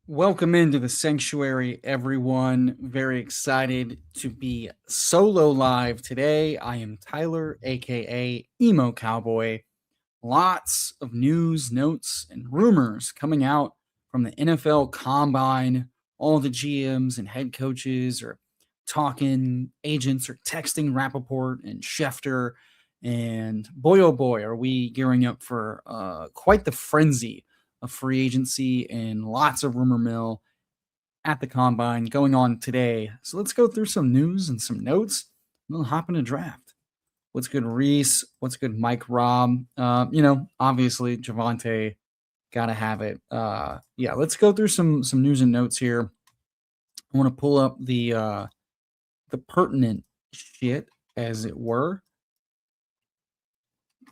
Welcome into the sanctuary, everyone. Very excited to be solo live today. I am Tyler, aka EmoCowboy. Lots of news, notes, and rumors coming out from the NFL Combine. All the GMs and head coaches are talking, agents are texting Rappaport and Schefter. And boy, oh boy, are we gearing up for quite the frenzy of free agency and lots of rumor mill at the combine going on today. So let's go through some news and some notes, and then hop into draft. What's good, Reese? What's good, Mike Robb? Obviously Javante, gotta have it. Yeah, let's go through some news and notes here. I want to pull up the pertinent shit, as it were.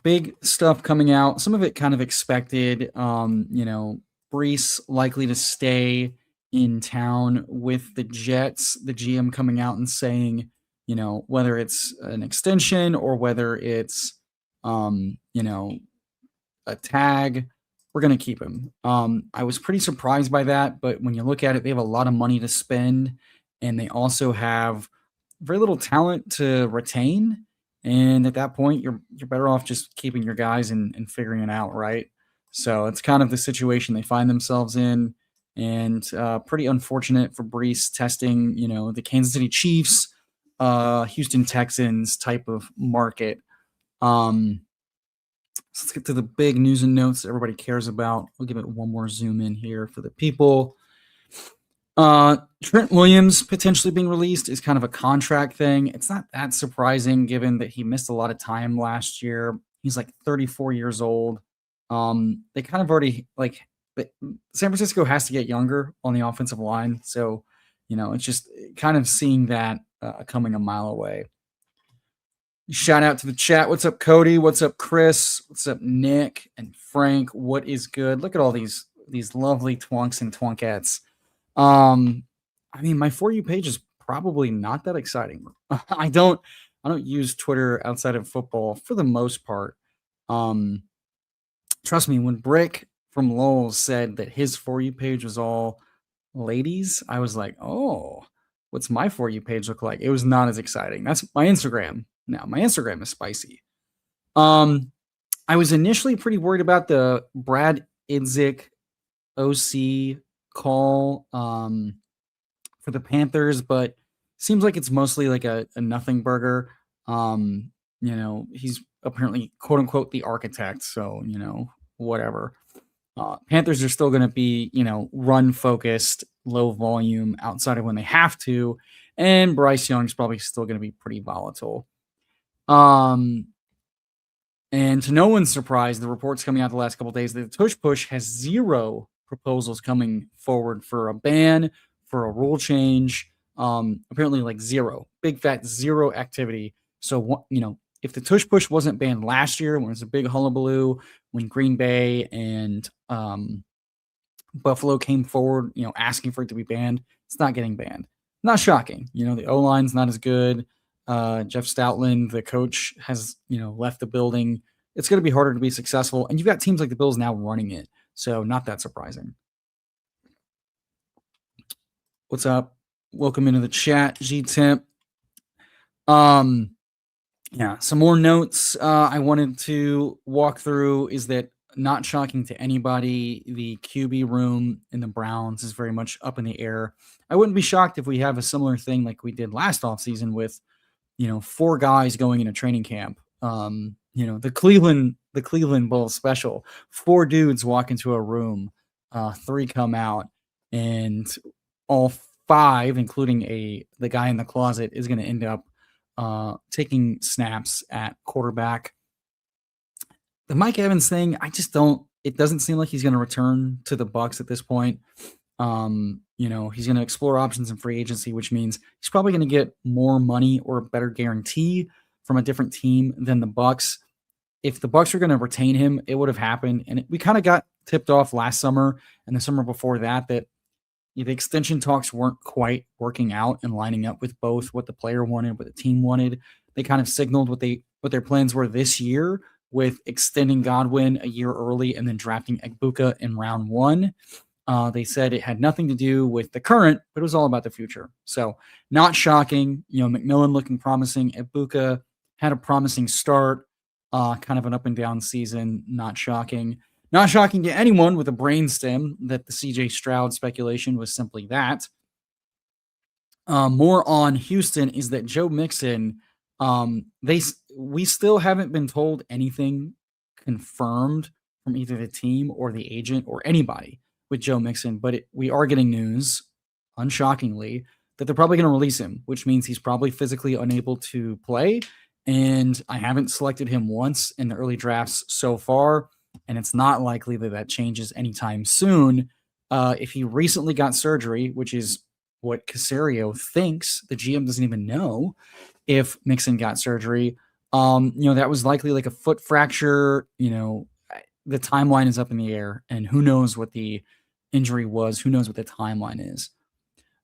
Big stuff coming out. Some of it kind of expected. Brees likely to stay in town with the Jets. The GM coming out and saying, whether it's an extension or whether it's, a tag, we're going to keep him. I was pretty surprised by that, but when you look at it, they have a lot of money to spend, and they also have very little talent to retain. And at that point, you're better off just keeping your guys and figuring it out, right? So it's kind of the situation they find themselves in, and pretty unfortunate for Brees testing, the Kansas City Chiefs, Houston Texans type of market. So let's get to the big news and notes everybody cares about. We'll give it one more zoom in here for the people. Trent Williams potentially being released is kind of a contract thing. It's not that surprising given that he missed a lot of time last year. He's like 34 years old. They kind of already San Francisco has to get younger on the offensive line. So, it's just kind of seeing that coming a mile away. Shout out to the chat. What's up, Cody? What's up, Chris? What's up, Nick and Frank? What is good? Look at all these lovely twunks and twunkettes. My For You page is probably not that exciting. I don't use Twitter outside of football for the most part. Trust me, when Brick from Lowell said that his For You page was all ladies, I was like, oh, what's my For You page look like? It was not as exciting. That's my Instagram. Now, my Instagram is spicy. I was initially pretty worried about the Brad Idzik OC call for the Panthers, but seems like it's mostly like a nothing burger. He's apparently quote unquote the architect, so whatever. Panthers are still going to be run focused, low volume outside of when they have to, and Bryce Young's probably still going to be pretty volatile. And to no one's surprise, the reports coming out the last couple of days that the Tush Push has zero proposals coming forward for a ban, for a rule change. Apparently, like zero, big fat zero activity. So, if the Tush Push wasn't banned last year when it was a big hullabaloo, when Green Bay and Buffalo came forward, asking for it to be banned, it's not getting banned. Not shocking. The O-line's not as good. Jeff Stoutland, the coach, has left the building. It's going to be harder to be successful, and you've got teams like the Bills now running it, so not that surprising. What's up? Welcome into the chat, G-Temp. Some more notes I wanted to walk through is that, not shocking to anybody, the QB room in the Browns is very much up in the air. I wouldn't be shocked if we have a similar thing like we did last offseason with 4 guys going into training camp. The Cleveland Bowl special. 4 dudes walk into a room, 3 come out, and all 5, including the guy in the closet, is going to end up taking snaps at quarterback. The Mike Evans thing, it doesn't seem like he's going to return to the Bucs at this point. He's going to explore options in free agency, which means he's probably going to get more money or a better guarantee from a different team than the Bucs. If the Bucs are going to retain him, it would have happened. And we kind of got tipped off last summer and the summer before that the extension talks weren't quite working out and lining up with both what the player wanted, what the team wanted. They kind of signaled what their plans were this year with extending Godwin a year early and then drafting Egbuka in round 1. They said it had nothing to do with the current, but it was all about the future. So not shocking. McMillan looking promising. Ibuka had a promising start, kind of an up and down season. Not shocking. Not shocking to anyone with a brainstem that the CJ Stroud speculation was simply that. More on Houston is that Joe Mixon, we still haven't been told anything confirmed from either the team or the agent or anybody with Joe Mixon, but we are getting news, unshockingly, that they're probably going to release him, which means he's probably physically unable to play. And I haven't selected him once in the early drafts so far, and it's not likely that that changes anytime soon. If he recently got surgery, which is what Casario thinks, the GM doesn't even know if Mixon got surgery. That was likely like a foot fracture. The timeline is up in the air, and who knows what the injury was? Who knows what the timeline is?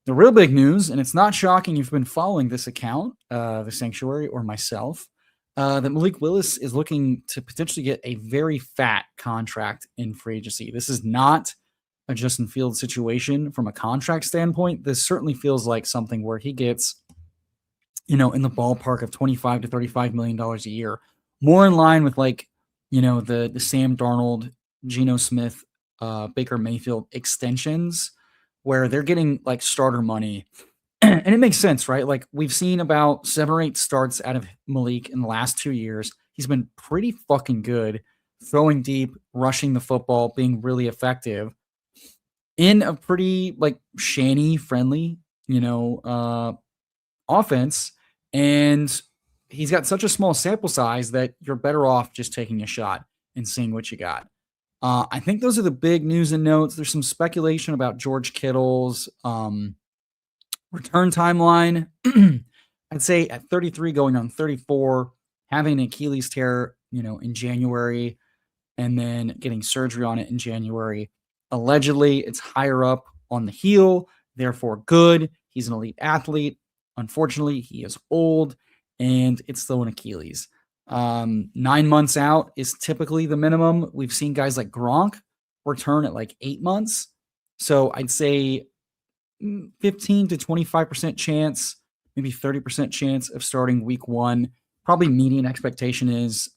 The real big news, and it's not shocking if you've been following this account, the Sanctuary or myself, that Malik Willis is looking to potentially get a very fat contract in free agency. This is not a Justin Fields situation from a contract standpoint. This certainly feels like something where he gets, in the ballpark of $25 to $35 million a year, more in line with the Sam Darnold, Geno Smith, Baker Mayfield extensions, where they're getting like starter money. And it makes sense, right? Like we've seen about 7 or 8 starts out of Malik in the last 2 years. He's been pretty fucking good, throwing deep, rushing the football, being really effective in a pretty like Shanny friendly, offense. And he's got such a small sample size that you're better off just taking a shot and seeing what you got. I think those are the big news and notes. There's some speculation about George Kittle's return timeline. I'd say at 33 going on 34, having an Achilles tear, in January and then getting surgery on it in January. Allegedly, it's higher up on the heel, therefore good. He's an elite athlete. Unfortunately, he is old, and it's still an Achilles. 9 months out is typically the minimum. We've seen guys like Gronk return at like 8 months. So I'd say 15 to 25% chance, maybe 30% chance of starting week 1. Probably median expectation is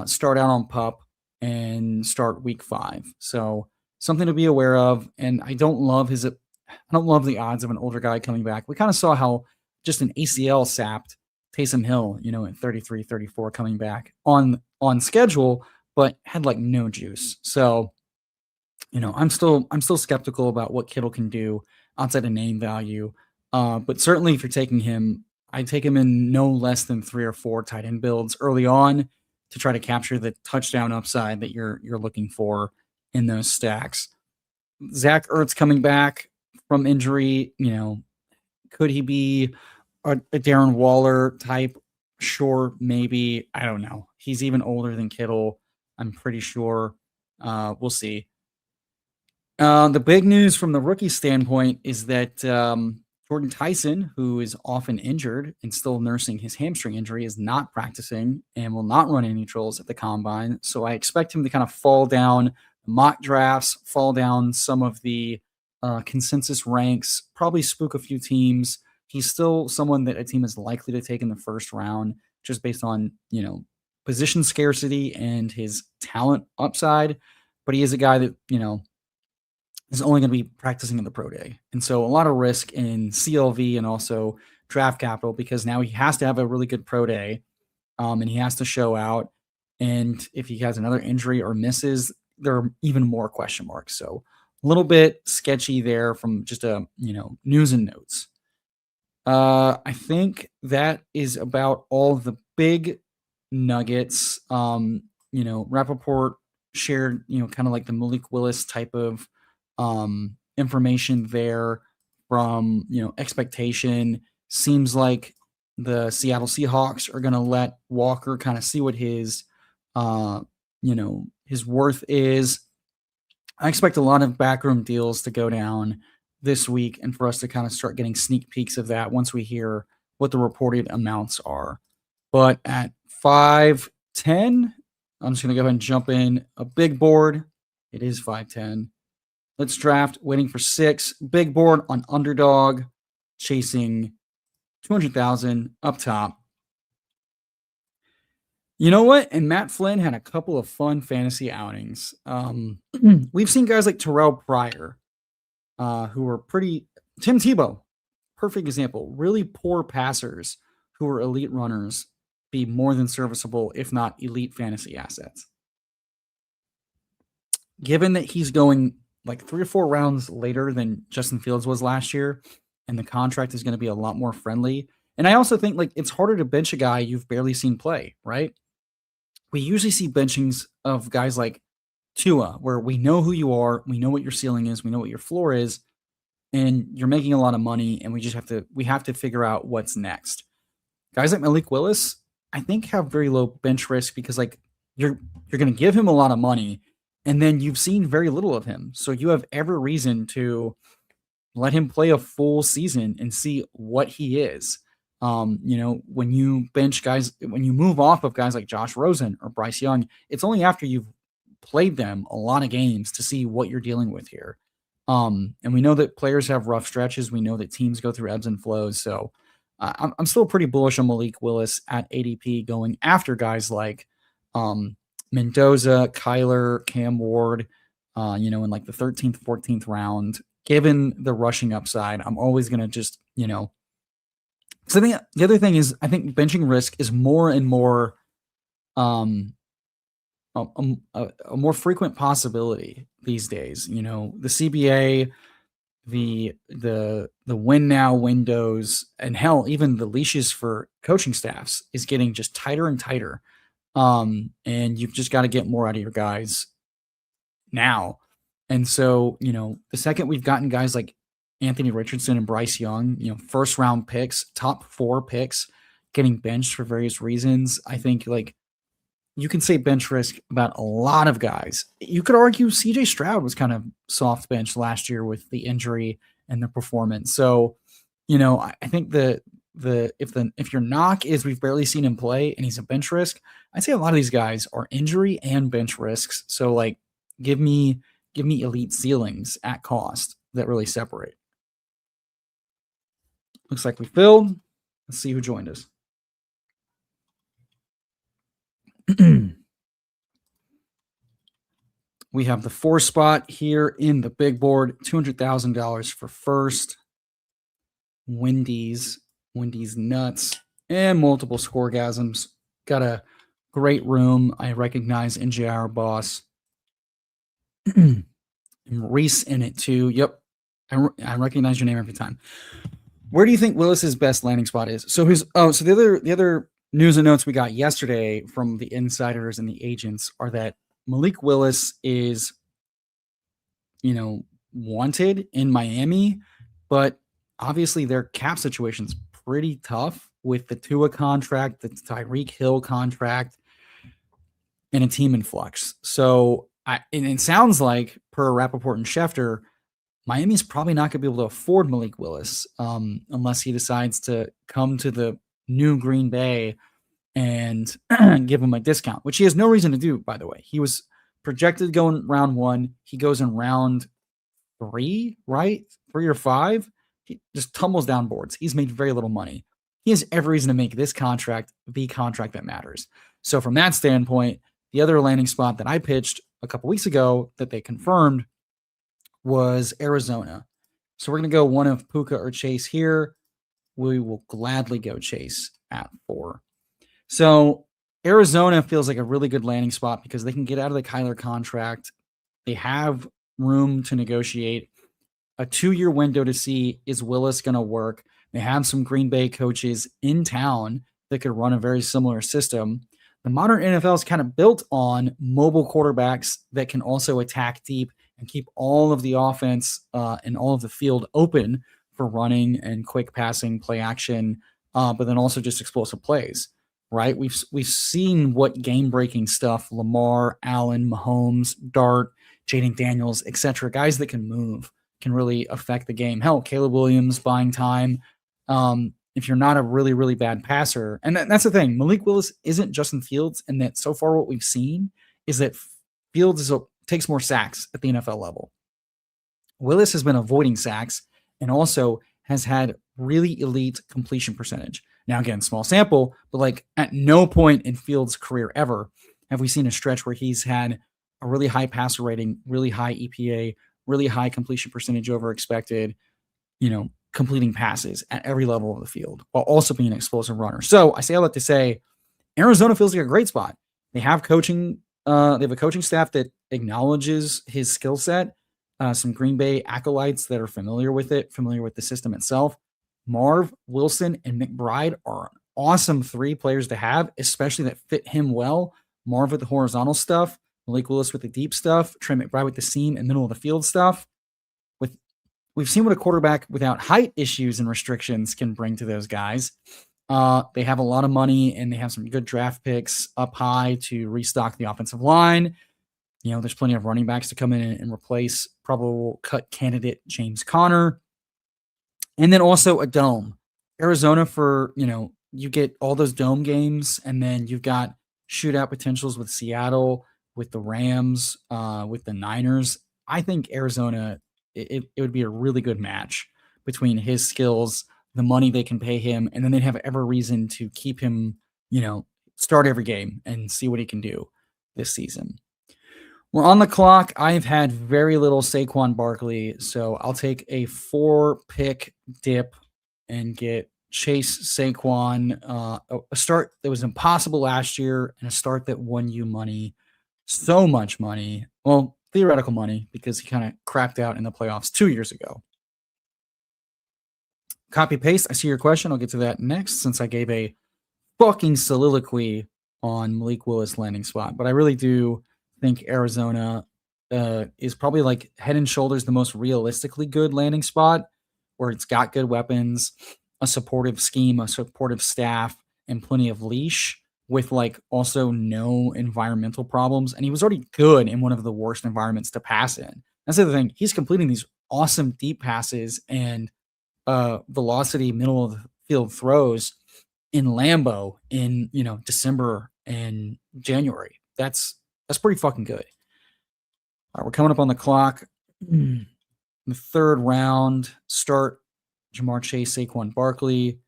start out on PUP and start week 5. So something to be aware of. And I don't love the odds of an older guy coming back. We kind of saw how just an ACL sapped Taysom Hill, at 33, 34 coming back on schedule, but had like no juice. So, I'm still skeptical about what Kittle can do outside of name value. But certainly if you're taking him, I'd take him in no less than 3 or 4 tight end builds early on to try to capture the touchdown upside that you're looking for in those stacks. Zach Ertz coming back from injury, could he be a Darren Waller type? Sure, maybe. I don't know. He's even older than Kittle, I'm pretty sure. We'll see. The big news from the rookie standpoint is that Jordan Tyson, who is often injured and still nursing his hamstring injury, is not practicing and will not run any neutrals at the combine. So I expect him to kind of fall down mock drafts, fall down some of the consensus ranks, probably spook a few teams. He's still someone that a team is likely to take in the first round just based on, position scarcity and his talent upside. But he is a guy that, is only going to be practicing in the pro day. And so a lot of risk in CLV and also draft capital because now he has to have a really good pro day and he has to show out. And if he has another injury or misses, there are even more question marks. So a little bit sketchy there from just news and notes. I think that is about all the big nuggets. Rappaport shared, kind of like the Malik Willis type of information there from, expectation. Seems like the Seattle Seahawks are going to let Walker kind of see what his worth is. I expect a lot of backroom deals to go down this week and for us to kind of start getting sneak peeks of that once we hear what the reported amounts are. But at 5:10, I'm just going to go ahead and jump in a big board. It is 5:10. Let's draft, waiting for 6. Big board on Underdog, chasing 200,000 up top. You know what? And Matt Flynn had a couple of fun fantasy outings. We've seen guys like Terrell Pryor, who were pretty. Tim Tebow, perfect example. Really poor passers who were elite runners be more than serviceable, if not elite fantasy assets. Given that he's going like 3 or 4 rounds later than Justin Fields was last year, and the contract is going to be a lot more friendly. And I also think like it's harder to bench a guy you've barely seen play, right? We usually see benchings of guys like Tua, where we know who you are, we know what your ceiling is, we know what your floor is, and you're making a lot of money, and we have to figure out what's next. Guys like Malik Willis, I think have very low bench risk because like you're going to give him a lot of money, and then you've seen very little of him, so you have every reason to let him play a full season and see what he is. When you bench guys, when you move off of guys like Josh Rosen or Bryce Young, it's only after you've played them a lot of games to see what you're dealing with here. And we know that players have rough stretches. We know that teams go through ebbs and flows. So I'm still pretty bullish on Malik Willis at ADP going after guys like Mendoza, Kyler, Cam Ward, in like the 13th, 14th round. Given the rushing upside, I'm always going to just, so I think the other thing is I think benching risk is more and more a more frequent possibility these days. The CBA, the win now windows, and hell, even the leashes for coaching staffs is getting just tighter and tighter. And you've just got to get more out of your guys now. And so, the second we've gotten guys like Anthony Richardson and Bryce Young, first round picks, top 4 picks, getting benched for various reasons, I think like you can say bench risk about a lot of guys. You could argue CJ Stroud was kind of soft bench last year with the injury and the performance. So, I think if your knock is we've barely seen him play and he's a bench risk, I'd say a lot of these guys are injury and bench risks. So like give me elite ceilings at cost that really separate. Looks like we filled. Let's see who joined us. We have the 4 spot here in the big board, $200,000 for first. Wendy's nuts, and multiple scoregasms. Got a great room. I recognize NJR boss. Reese in it too. Yep. I recognize your name every time. Where do you think Willis's best landing spot is? So the other news and notes we got yesterday from the insiders and the agents are that Malik Willis is, wanted in Miami, but obviously their cap situation's pretty tough with the Tua contract, the Tyreek Hill contract, and a team in flux. So it sounds like, per Rappaport and Schefter, Miami's probably not going to be able to afford Malik Willis unless he decides to come to the new Green Bay and give him a discount, which he has no reason to do, by the way. He was projected going round 1. He goes in round 3, right? 3 or 5. He just tumbles down boards. He's made very little money. He has every reason to make this contract the contract that matters. So from that standpoint, the other landing spot that I pitched a couple weeks ago that they confirmed was Arizona. So we're going to go one of Puka or Chase here. We will gladly go Chase at 4. So Arizona feels like a really good landing spot because they can get out of the Kyler contract. They have room to negotiate. A 2-year window to see, is Willis going to work? They have some Green Bay coaches in town that could run a very similar system. The modern NFL is kind of built on mobile quarterbacks that can also attack deep and keep all of the offense and all of the field open for running and quick passing, play action, but then also just explosive plays, right? We've seen what game-breaking stuff Lamar, Allen, Mahomes, Dart, Jaden Daniels, etc., guys that can move can really affect the game. Hell, Caleb Williams buying time. If you're not a really, really bad passer, and that's the thing, Malik Willis isn't Justin Fields, and that so far what we've seen is that Fields takes more sacks at the NFL level. Willis has been avoiding sacks and also has had really elite completion percentage. Now, again, small sample, but like at no point in Fields' career ever have we seen a stretch where he's had a really high passer rating, really high EPA, really high completion percentage over expected, completing passes at every level of the field while also being an explosive runner. So I say all that to say Arizona feels like a great spot. They have coaching. They have a coaching staff that acknowledges his skill set. Some Green Bay acolytes that are familiar with it, familiar with the system itself. Marv, Wilson, and McBride are an awesome 3 players to have, especially that fit him well. Marv with the horizontal stuff, Malik Willis with the deep stuff, Trey McBride with the seam and middle of the field stuff. We've seen what a quarterback without height issues and restrictions can bring to those guys. They have a lot of money and they have some good draft picks up high to restock the offensive line. There's plenty of running backs to come in and replace probable cut candidate James Conner. And then also a dome. Arizona you get all those dome games, and then you've got shootout potentials with Seattle, with the Rams, with the Niners. I think Arizona, it would be a really good match between his skills, the money they can pay him, and then they'd have every reason to keep him, start every game and see what he can do this season. We're on the clock. I've had very little Saquon Barkley, so I'll take a 4-pick dip and get Chase Saquon, a start that was impossible last year and a start that won you money, so much money. Well, theoretical money because he kind of crapped out in the playoffs 2 years ago. Copy paste. I see your question. I'll get to that next since I gave a fucking soliloquy on Malik Willis landing spot. But I really do think Arizona is probably like head and shoulders the most realistically good landing spot where it's got good weapons, a supportive scheme, a supportive staff, and plenty of leash with like also no environmental problems. And he was already good in one of the worst environments to pass in. That's the other thing. He's completing these awesome deep passes and velocity middle of the field throws in Lambeau in December and January. That's pretty fucking good. All right, we're coming up on the clock. The 3rd round, start Jamar Chase, Saquon Barkley.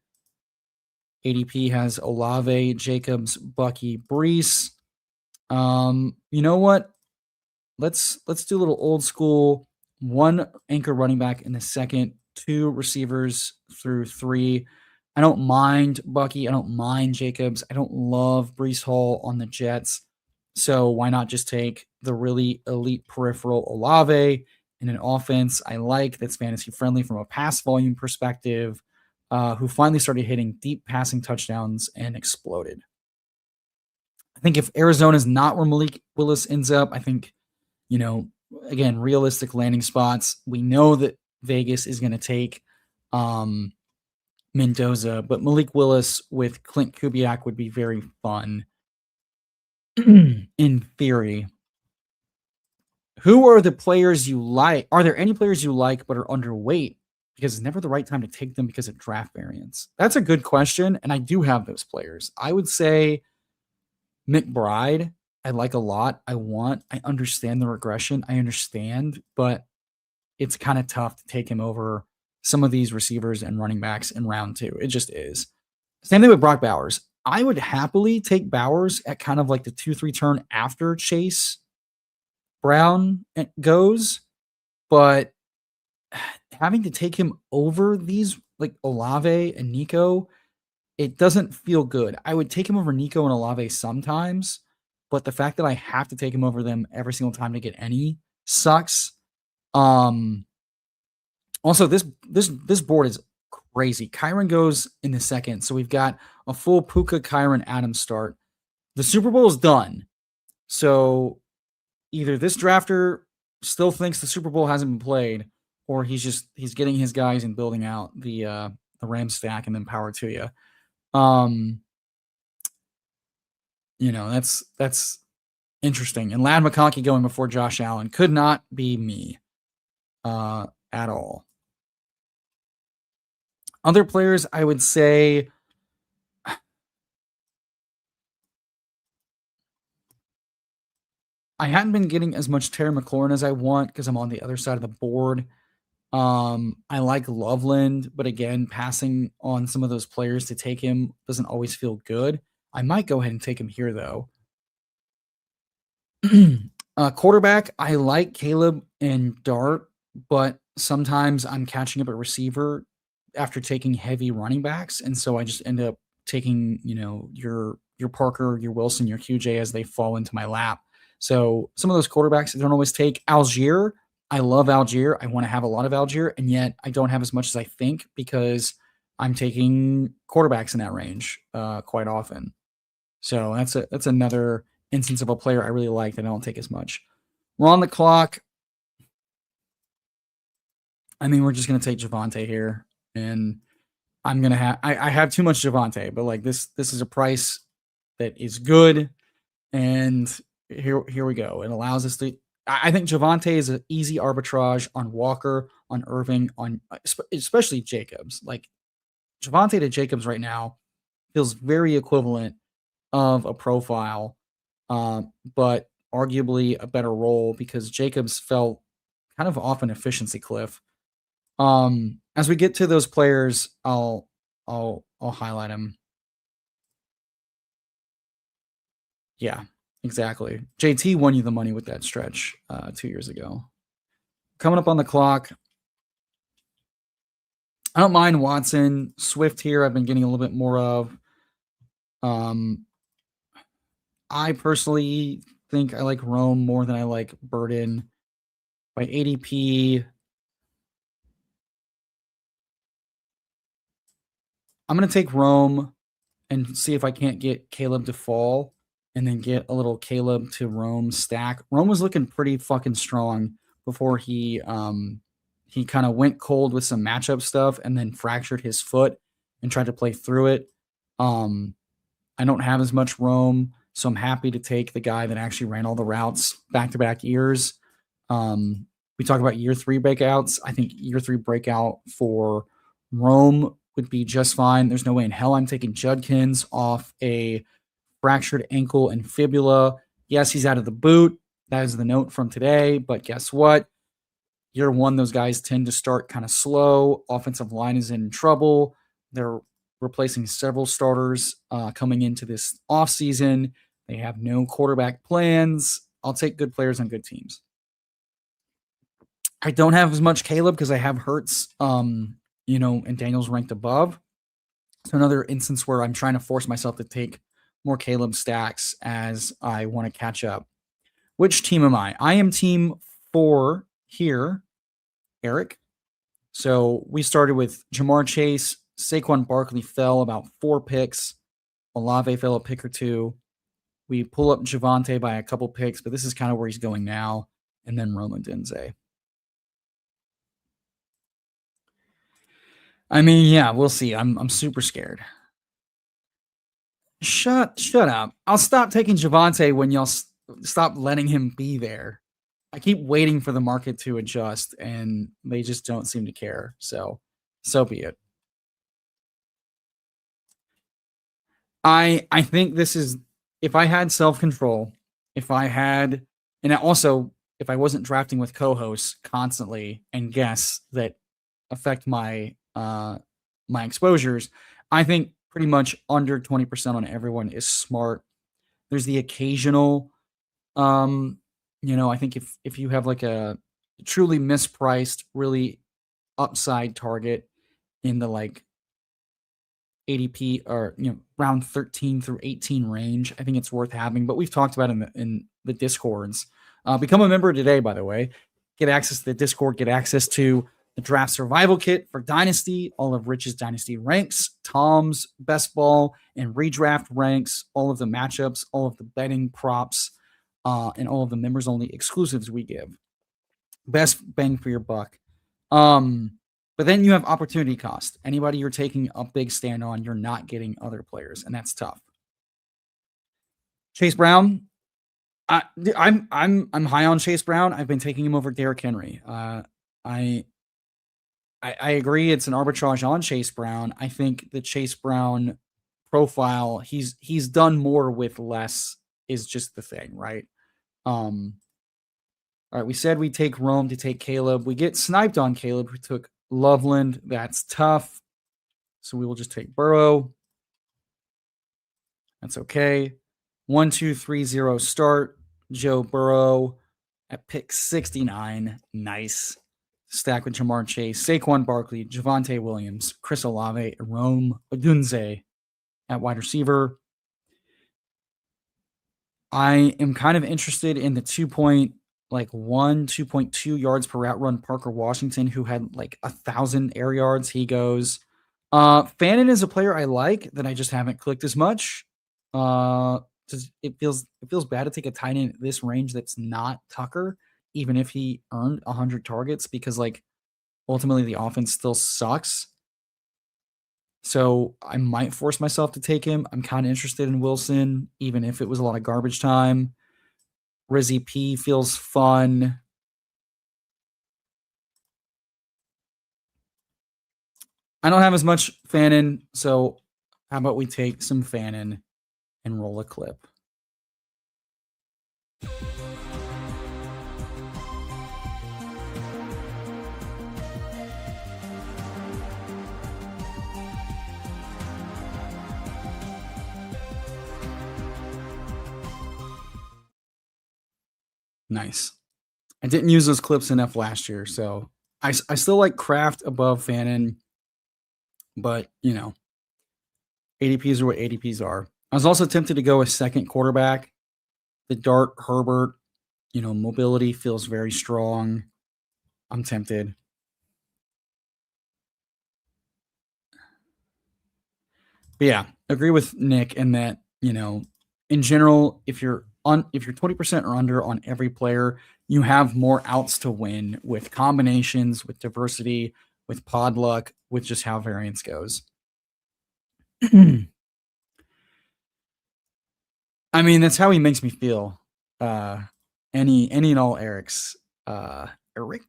ADP has Olave, Jacobs, Bucky, Brees. You know what? Let's do a little old school. 1 anchor running back in the second, 2 receivers through 3. I don't mind Bucky. I don't mind Jacobs. I don't love Brees Hall on the Jets. So why not just take the really elite peripheral Olave in an offense I like that's fantasy friendly from a pass volume perspective, who finally started hitting deep passing touchdowns and exploded. I think if Arizona's not where Malik Willis ends up, I think, again, realistic landing spots. We know that Vegas is going to take Mendoza, but Malik Willis with Clint Kubiak would be very fun in theory. Who are the players you like? Are there any players you like but are underweight because it's never the right time to take them because of draft variance? That's a good question, and I do have those players. I would say McBride, I like a lot. I understand the regression. I understand, but it's kind of tough to take him over some of these receivers and running backs in round 2. It just is. Same thing with Brock Bowers. I would happily take Bowers at kind of like the 2-3 turn after Chase Brown goes, but having to take him over these like Olave and Nico, it doesn't feel good. I would take him over Nico and Olave sometimes, but the fact that I have to take him over them every single time to get any sucks. Also, this board is crazy. Kyron goes in the second, so we've got a full Puka, Kyron, Adams start. The Super Bowl is done, so either this drafter still thinks the Super Bowl hasn't been played, or he's getting his guys and building out the Ram stack and then power to you. That's interesting. And Ladd McConkey going before Josh Allen could not be me at all. Other players, I would say I hadn't been getting as much Terry McLaurin as I want because I'm on the other side of the board. I like Loveland, but again, passing on some of those players to take him doesn't always feel good. I might go ahead and take him here though. Quarterback, I like Caleb and Dart, but sometimes I'm catching up at receiver after taking heavy running backs, and so I just end up taking your Parker, your Wilson, your QJ as they fall into my lap. So some of those quarterbacks I don't always take. Algier, I love Algier. I want to have a lot of Algier, and yet I don't have as much as I think because I'm taking quarterbacks in that range quite often. So that's another instance of a player I really like that I don't take as much. We're on the clock. I mean, we're just gonna take Javonte here, and I'm gonna have I have too much Javonte, but like this is a price that is good, and here we go. It allows us to. I think Javonte is an easy arbitrage on Walker, on Irving, on especially Jacobs. Like Javonte to Jacobs right now feels very equivalent of a profile, but arguably a better role because Jacobs fell kind of off an efficiency cliff. As we get to those players, I'll highlight them. Yeah, exactly. JT won you the money with that stretch 2 years ago. Coming up on the clock, I don't mind Watson. Swift here, I've been getting a little bit more of. I personally think I like Rome more than I like Burden. By ADP, I'm going to take Rome and see if I can't get Caleb to fall and then get a little Caleb to Rome stack. Rome was looking pretty fucking strong before he kind of went cold with some matchup stuff and then fractured his foot and tried to play through it. I don't have as much Rome, so I'm happy to take the guy that actually ran all the routes back-to-back years. We talk about year 3 breakouts. I think year 3 breakout for Rome would be just fine. There's no way in hell I'm taking Judkins off a fractured ankle and fibula. Yes, he's out of the boot. That is the note from today. But guess what? Year 1, those guys tend to start kind of slow. Offensive line is in trouble. They're replacing several starters coming into this offseason. They have no quarterback plans. I'll take good players on good teams. I don't have as much Caleb because I have Hurts, and Daniel's ranked above. So another instance where I'm trying to force myself to take more Caleb stacks as I want to catch up. Which team am I? I am team 4 here, Eric. So we started with Jamar Chase. Saquon Barkley fell about 4 picks. Olave fell a pick or 2. We pull up Javonte by a couple picks, but this is kind of where he's going now. And then Roman Denze. I mean, yeah, we'll see. I'm super scared. Shut up. I'll stop taking Javonte when y'all stop letting him be there. I keep waiting for the market to adjust, and they just don't seem to care. So be it. I think this is if I had self-control, if I had and also if I wasn't drafting with co-hosts constantly and guests that affect my my exposures, I think pretty much under 20% on everyone is smart. There's the occasional I think if you have like a truly mispriced, really upside target in the like ADP or round 13 through 18 range, I think it's worth having. But we've talked about in the Discords. Become a member today, by the way. Get access to the Discord. Get access to the Draft Survival Kit for Dynasty, all of Rich's Dynasty ranks, Tom's Best Ball and Redraft ranks, all of the matchups, all of the betting props, and all of the members-only exclusives we give. Best bang for your buck. But then you have opportunity cost. Anybody you're taking a big stand on, you're not getting other players, and that's tough. Chase Brown, I'm high on Chase Brown. I've been taking him over Derrick Henry. I agree it's an arbitrage on Chase Brown. I think the Chase Brown profile, he's done more with less is just the thing, right? All right, we said we take Rome to take Caleb. We get sniped on Caleb. We took Loveland. That's tough. So we will just take Burrow. That's okay. 1, 2, 3, 0 start. Joe Burrow at pick 69. Nice. Stack with Jamar Chase, Saquon Barkley, Javonte Williams, Chris Olave, Rome Odunze at wide receiver. I am kind of interested in the 2.2 yards per route run Parker Washington, who had like 1,000 air yards. He goes. Fannin is a player I like that I just haven't clicked as much. It feels bad to take a tight end at this range that's not Tucker, even if he earned 100 targets, because like ultimately the offense still sucks. So I might force myself to take him. I'm kind of interested in Wilson, even if it was a lot of garbage time. Rizzy P feels fun. I don't have as much Fannin, so how about we take some Fannin and roll a clip? Nice. I didn't use those clips enough last year, so I still like Kraft above Fannin, but you know, ADPs are what ADPs are. I was also tempted to go a second quarterback. The Dart Herbert, mobility feels very strong. I'm tempted. But yeah, agree with Nick in that, in general, if you're 20% or under on every player, you have more outs to win with combinations, with diversity, with pod luck, with just how variance goes. I mean, that's how he makes me feel. Any and all Eric's. Eric.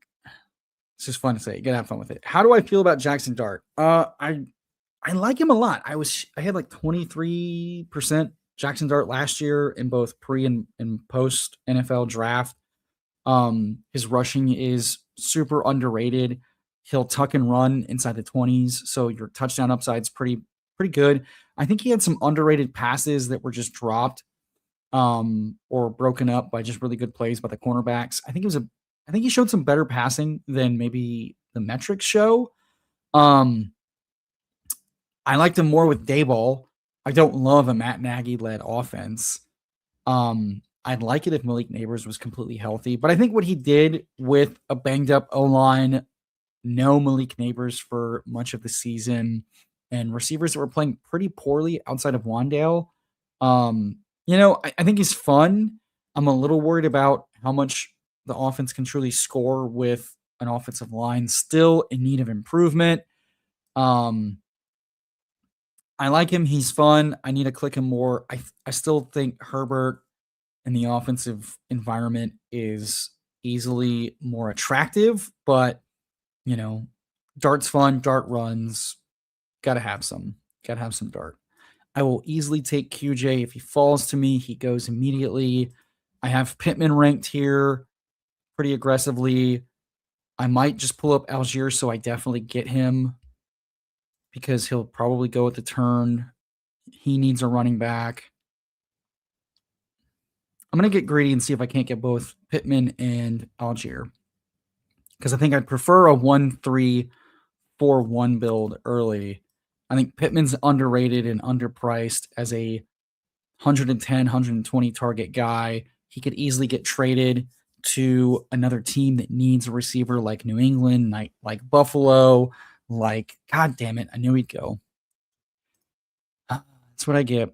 It's just fun to say. You gotta have fun with it. How do I feel about Jackson Dart? I like him a lot. I had like 23% Jackson Dart last year in both pre and post NFL draft. His rushing is super underrated. He'll tuck and run inside the 20s, so your touchdown upside's pretty good. I think he had some underrated passes that were just dropped or broken up by just really good plays by the cornerbacks. I think he showed some better passing than maybe the metrics show. I liked him more with Dayball. I don't love a Matt Nagy led offense. I'd like it if Malik Neighbors was completely healthy, but I think what he did with a banged up O-line, no Malik Neighbors for much of the season, and receivers that were playing pretty poorly outside of Wandale, I think he's fun. I'm a little worried about how much the offense can truly score with an offensive line still in need of improvement. I like him. He's fun. I need to click him more. I still think Herbert in the offensive environment is easily more attractive, but Dart's fun. Dart runs. Gotta have some Dart. I will easily take QJ. If he falls to me, he goes immediately. I have Pittman ranked here pretty aggressively. I might just pull up Algier so I definitely get him because he'll probably go at the turn. He needs a running back. I'm going to get greedy and see if I can't get both Pittman and Algier because I think I'd prefer a 1-3-4-1 build early. I think Pittman's underrated and underpriced as a 110, 120 target guy. He could easily get traded to another team that needs a receiver like New England, like Buffalo, God damn it, I knew he'd go. That's what I get.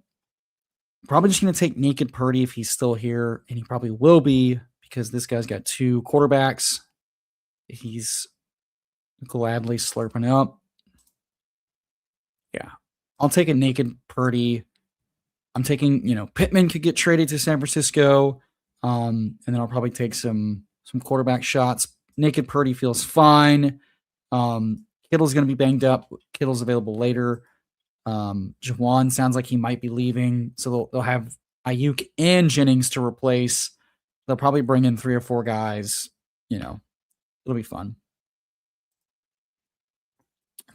Probably just going to take Naked Purdy if he's still here, and he probably will be because this guy's got 2 quarterbacks. He's gladly slurping up. Yeah. I'll take a Naked Purdy. I'm taking, Pittman could get traded to San Francisco, and then I'll probably take some quarterback shots. Naked Purdy feels fine. Kittle's going to be banged up. Kittle's available later. Jawan sounds like he might be leaving, so they'll have Ayuk and Jennings to replace. They'll probably bring in 3 or 4 guys. It'll be fun.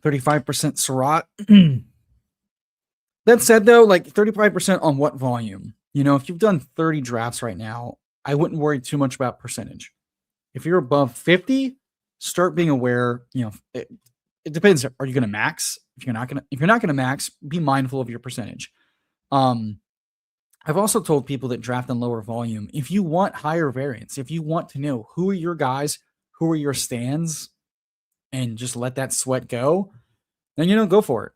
35% Surratt. That said, though, like 35% on what volume? If you've done 30 drafts right now, I wouldn't worry too much about percentage. If you're above 50, start being aware. It depends. Are you going to max? If you're not going to max, be mindful of your percentage. I've also told people that draft on lower volume. If you want higher variance, if you want to know who are your guys, who are your stands, and just let that sweat go, then go for it.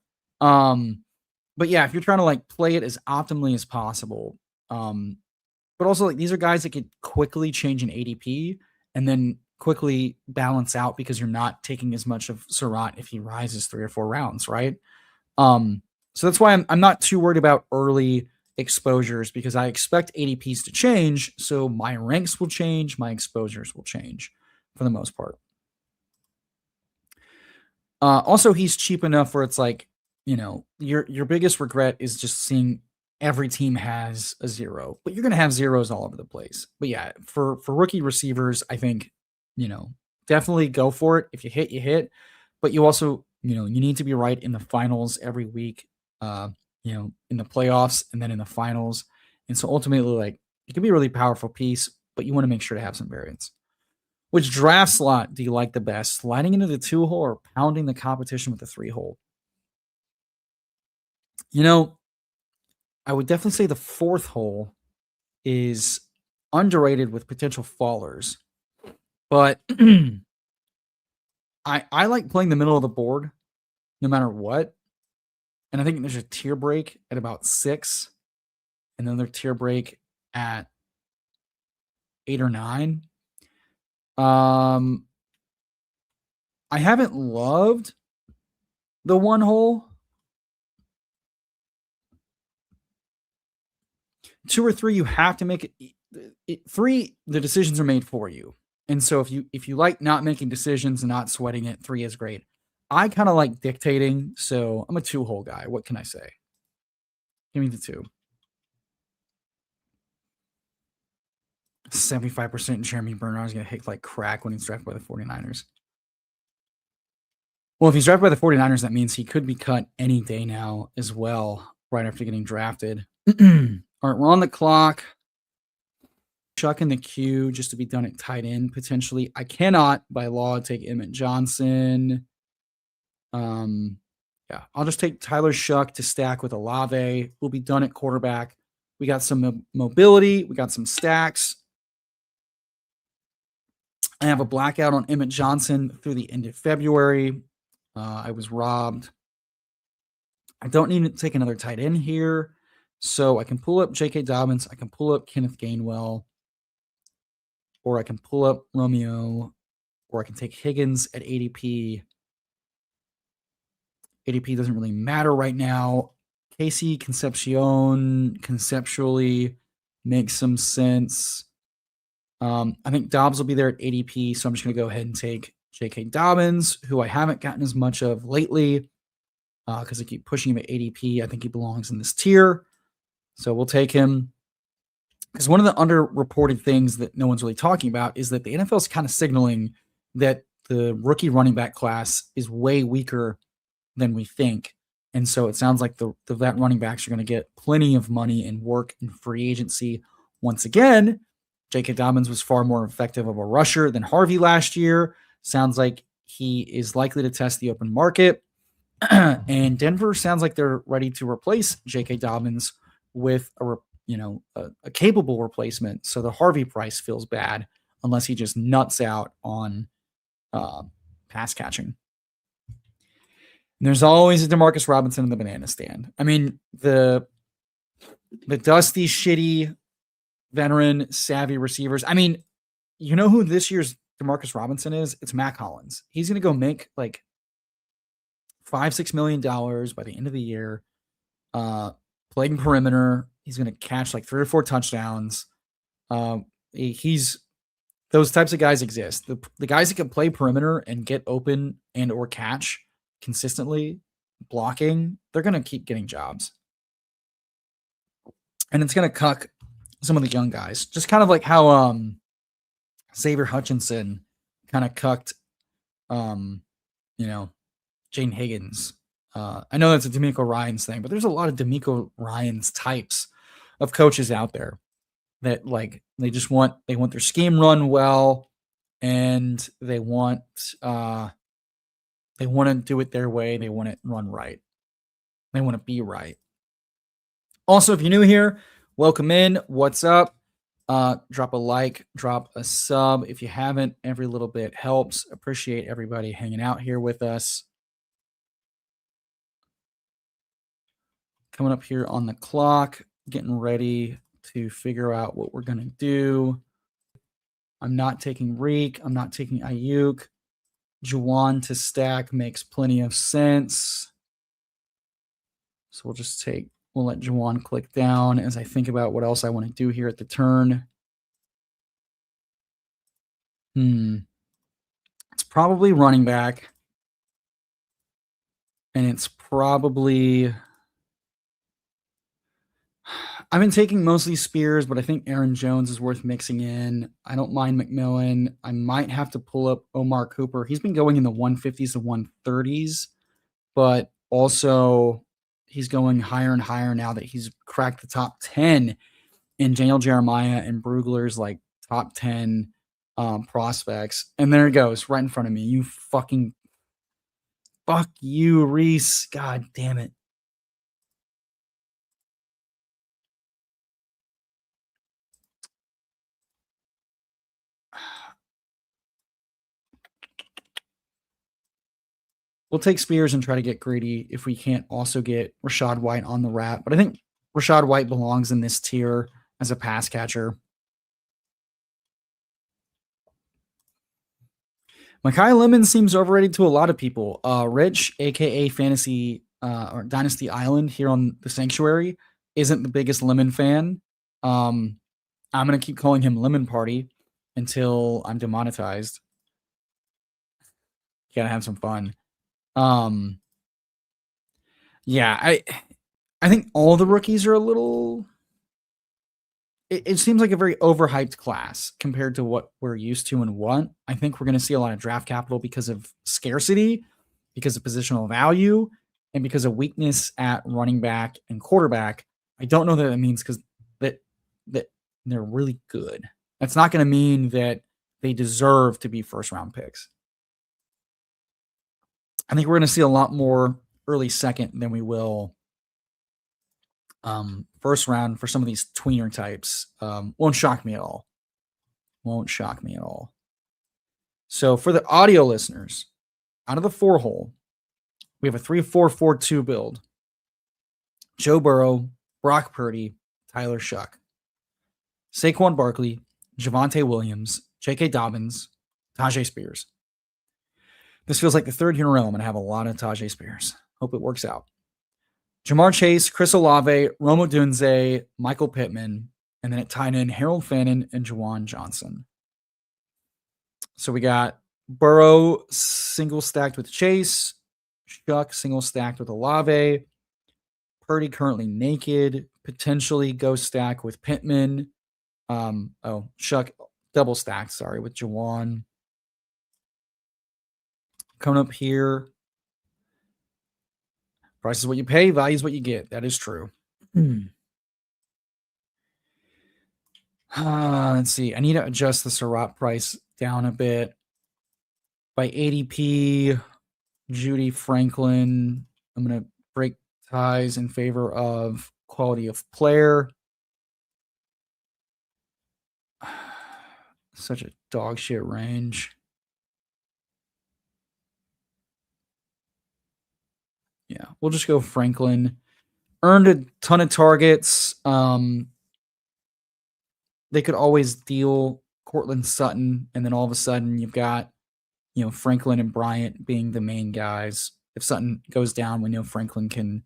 But yeah, if you're trying to like play it as optimally as possible, but also like these are guys that could quickly change an ADP and then quickly balance out because you're not taking as much of Surratt if he rises 3 or 4 rounds, right? So that's why I'm not too worried about early exposures because I expect ADPs to change, so my ranks will change, my exposures will change for the most part. Also, he's cheap enough where it's like, your biggest regret is just seeing every team has a 0, but you're going to have zeros all over the place. But yeah, for rookie receivers, I think, definitely go for it. If you hit, you hit. But you also, you need to be right in the finals every week, in the playoffs and then in the finals. And so ultimately, like, it can be a really powerful piece, but you want to make sure to have some variance. Which draft slot do you like the best? Sliding into the 2-hole or pounding the competition with the 3-hole? I would definitely say the 4th hole is underrated with potential fallers. But I like playing the middle of the board no matter what. And I think there's a tier break at about 6, and then their tier break at 8 or 9. I haven't loved the 1 hole. 2 or 3, you have to make it. 3, the decisions are made for you. And so if you like not making decisions and not sweating it, 3 is great. I kind of like dictating, so I'm a 2-hole guy. What can I say? Give me the 2. 75% Jeremy Bernard is going to hit like crack when he's drafted by the 49ers. Well, if he's drafted by the 49ers, that means he could be cut any day now as well, right after getting drafted. All right, we're on the clock. Chuck in the queue just to be done at tight end potentially. I cannot by law take Emmett Johnson. Yeah, I'll just take Tyler Shuck to stack with Olave. We'll be done at quarterback. We got some mobility. We got some stacks. I have a blackout on Emmett Johnson through the end of February. I was robbed. I don't need to take another tight end here. So I can pull up J.K. Dobbins. I can pull up Kenneth Gainwell. Or I can pull up Romeo. Or I can take Higgins at ADP. ADP doesn't really matter right now. Casey Concepcion conceptually makes some sense. I think Dobbs will be there at ADP, so I'm just going to go ahead and take J.K. Dobbins, who I haven't gotten as much of lately because I keep pushing him at ADP. I think he belongs in this tier, so we'll take him. Because one of the underreported things that no one's really talking about is that the NFL is kind of signaling that the rookie running back class is way weaker than we think. And so it sounds like the vet running backs are going to get plenty of money and work in free agency. Once again, J.K. Dobbins was far more effective of a rusher than Harvey last year. Sounds like he is likely to test the open market. And Denver sounds like they're ready to replace J.K. Dobbins with a capable replacement. So the Harvey price feels bad unless he just nuts out on pass catching. And there's always a Demarcus Robinson in the banana stand. I mean, the dusty, shitty, veteran, savvy receivers. I mean, you know who this year's Demarcus Robinson is? It's Mac Hollins. He's going to go make like $5-6 million by the end of the year. Playing perimeter. He's going to catch like 3 or 4 touchdowns. He's those types of guys exist. The guys that can play perimeter and get open and or catch consistently blocking, they're going to keep getting jobs. And it's going to cuck some of the young guys. Just kind of like how Xavier Hutchinson kind of cucked, you know, Jane Higgins. I know that's a D'Amico Ryans thing, but there's a lot of D'Amico Ryans types of coaches out there that like they want their scheme run well, and they want to do it their way. They want it run right. They want to be right. Also, if you're new here, welcome in. What's up? Drop a like, drop a sub if you haven't. Every little bit helps. Appreciate everybody hanging out here with us. Coming up here on the clock, getting ready to figure out what we're going to do. I'm not taking Reek. I'm not taking Ayuk. Juwan to stack makes plenty of sense. So we'll let Juwan click down as I think about what else I want to do here at the turn. It's probably running back. And it's probably... I've been taking mostly Spears, but I think Aaron Jones is worth mixing in. I don't mind McMillan. I might have to pull up Omar Cooper. He's been going in the 150s to 130s, but also he's going higher and higher now that he's cracked the top 10 in Daniel Jeremiah and Brugler's like top 10 prospects. And there it goes, right in front of me. Fuck you, Reese. God damn it. We'll take Spears and try to get greedy if we can't also get Rachaad White on the wrap. But I think Rachaad White belongs in this tier as a pass catcher. Mekhi Lemon seems overrated to a lot of people. Rich, aka Fantasy or Dynasty Island here on the Sanctuary, isn't the biggest Lemon fan. I'm gonna keep calling him Lemon Party until I'm demonetized. Gotta have some fun. Yeah, I think all the rookies are a little... It seems like a very overhyped class compared to what we're used to and want. I think we're going to see a lot of draft capital because of scarcity, because of positional value, and because of weakness at running back and quarterback. I don't know that it means that they're really good. That's not going to mean that they deserve to be first round picks. I think we're going to see a lot more early second than we will first round for some of these tweener types. Won't shock me at all. So for the audio listeners, out of the 4-hole, we have a 3-4-4-2 build. Joe Burrow, Brock Purdy, Tyler Shuck, Saquon Barkley, Javonte Williams, J.K. Dobbins, Tajay Spears. This feels like the third year in a row I'm going to have a lot of Tajay Spears. Hope it works out. Jamar Chase, Chris Olave, Rome Odunze, Michael Pittman, and then at tight end, Harold Fannin and Juwan Johnson. So we got Burrow single stacked with Chase, Shuck single stacked with Olave, Purdy currently naked, potentially go stack with Pittman. Shuck double stacked, with Juwan. Coming up here, price is what you pay, value is what you get. That is true. Let's see. I need to adjust the Surratt price down a bit. By ADP, Judy Franklin, I'm going to break ties in favor of quality of player. Such a dog shit range. Yeah, we'll just go Franklin. Earned a ton of targets. They could always deal Cortland Sutton, and then all of a sudden you've got, Franklin and Bryant being the main guys. If Sutton goes down, we know Franklin can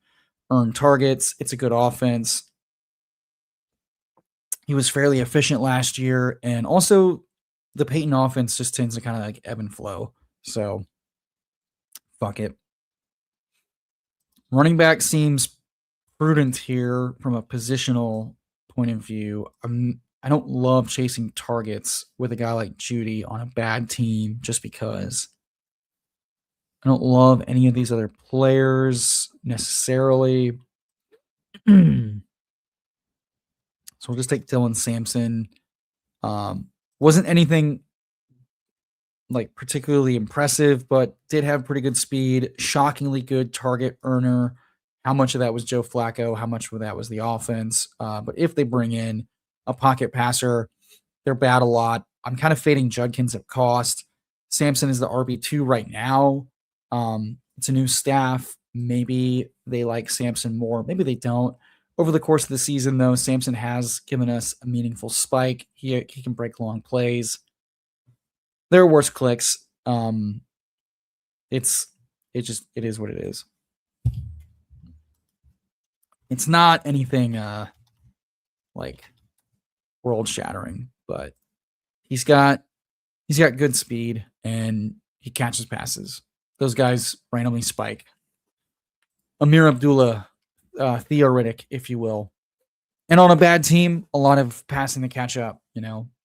earn targets. It's a good offense. He was fairly efficient last year, and also the Peyton offense just tends to kind of like ebb and flow. So, fuck it. Running back seems prudent here from a positional point of view, I don't love chasing targets with a guy like Judy on a bad team just because I don't love any of these other players necessarily. So we'll just take Dylan Sampson. Wasn't anything like particularly impressive, but did have pretty good speed, shockingly good target earner. How much of that was Joe Flacco? How much of that was the offense? But if they bring in a pocket passer, they're bad a lot. I'm kind of fading Judkins at cost. Sampson is the RB2 right now. It's a new staff. Maybe they like Sampson more. Maybe they don't. Over the course of the season, though, Sampson has given us a meaningful spike. He can break long plays. There are worse clicks. It is what it is. It's not anything like world shattering, but he's got good speed and he catches passes. Those guys randomly spike. Amir Abdullah, theoretic, if you will. And on a bad team, a lot of passing to catch up,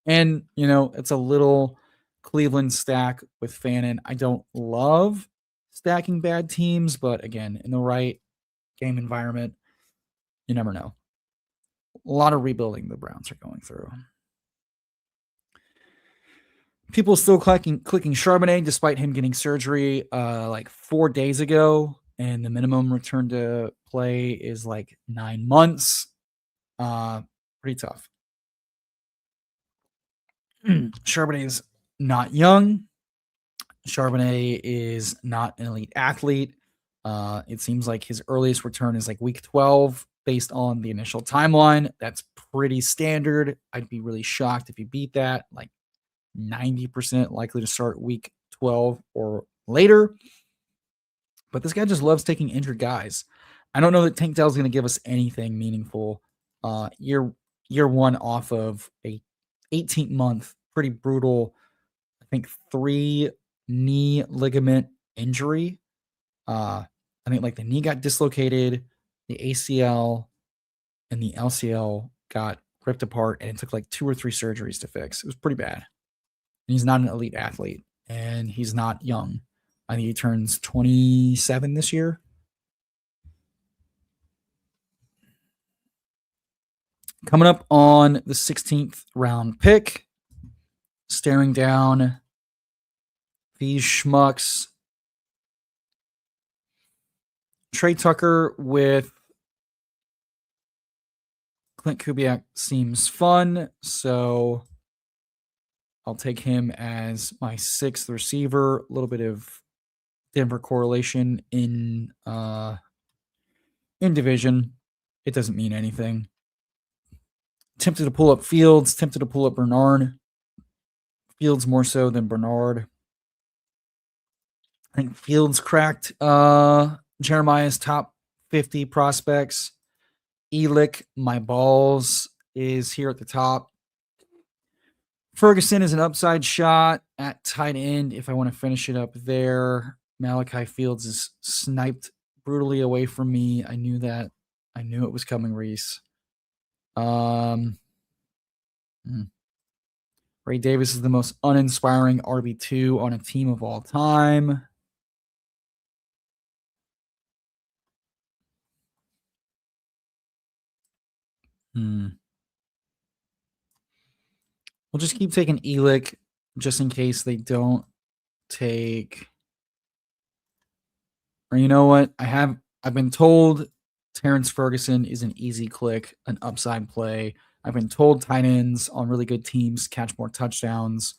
And, it's a little Cleveland stack with Fannin. I don't love stacking bad teams, but again, in the right game environment, you never know. A lot of rebuilding the Browns are going through. People still clicking Charbonnet despite him getting surgery like 4 days ago, and the minimum return to play is like 9 months. Pretty tough. Charbonnet is not young. Charbonnet is not an elite athlete. It seems like his earliest return is like week 12 based on the initial timeline. That's pretty standard. I'd be really shocked if he beat that. Like 90% likely to start week 12 or later. But this guy just loves taking injured guys. I don't know that Tank Dell's going to give us anything meaningful. Year one off of a 18-month, pretty brutal, I think 3 knee ligament injury. I think like the knee got dislocated, the ACL and the LCL got ripped apart, and it took like 2 or 3 surgeries to fix. It was pretty bad. And he's not an elite athlete, and he's not young. I think he turns 27 this year. Coming up on the 16th round pick, staring down these schmucks. Trey Tucker with Clint Kubiak seems fun, so I'll take him as my 6th receiver. A little bit of Denver correlation in division. It doesn't mean anything. Tempted to pull up Fields, tempted to pull up Bernard. Fields more so than Bernard. I think Fields cracked Jeremiah's top 50 prospects. Elick, my balls, is here at the top. Ferguson is an upside shot at tight end if I want to finish it up there. Malachi Fields is sniped brutally away from me. I knew that. I knew it was coming, Reese. Ray Davis is the most uninspiring RB2 on a team of all time. We'll just keep taking Elick just in case they don't take. Or you know what? I've been told Terrence Ferguson is an easy click, an upside play. I've been told tight ends on really good teams catch more touchdowns.